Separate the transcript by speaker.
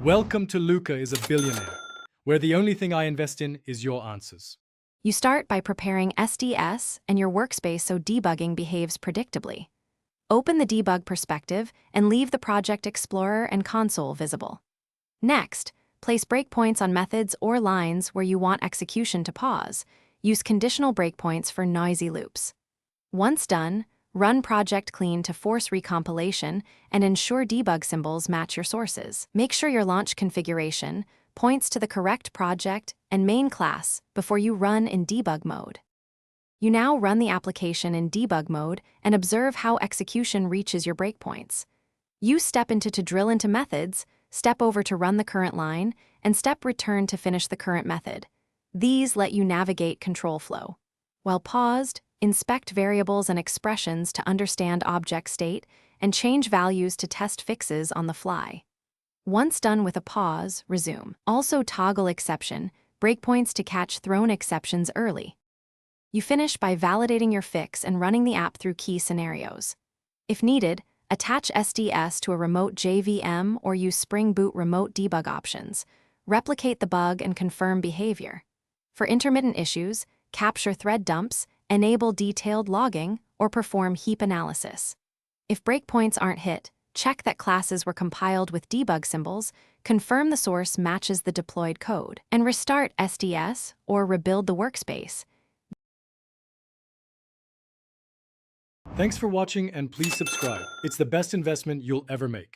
Speaker 1: Welcome to Luca is a Billionaire, where the only thing I invest in is your answers.
Speaker 2: You start by preparing SDS and your workspace so debugging behaves predictably. Open the debug perspective and leave the Project Explorer and console visible. Next, place breakpoints on methods or lines where you want execution to pause. Use conditional breakpoints for noisy loops. Once done, run Project Clean to force recompilation and ensure debug symbols match your sources. Make sure your launch configuration points to the correct project and main class before you run in debug mode. You now run the application in debug mode and observe how execution reaches your breakpoints. Use step into to drill into methods, step over to run the current line, and step return to finish the current method. These let you navigate control flow. While paused, inspect variables and expressions to understand object state and change values to test fixes on the fly. Once done with a pause, resume. Also toggle exception, breakpoints to catch thrown exceptions early. You finish by validating your fix and running the app through key scenarios. If needed, attach SDS to a remote JVM or use Spring Boot remote debug options. Replicate the bug and confirm behavior. For intermittent issues, capture thread dumps, enable detailed logging, or perform heap analysis. If breakpoints aren't hit, check that classes were compiled with debug symbols, confirm the source matches the deployed code, and restart SDS or rebuild the workspace.
Speaker 1: Thanks for watching and please subscribe. It's the best investment you'll ever make.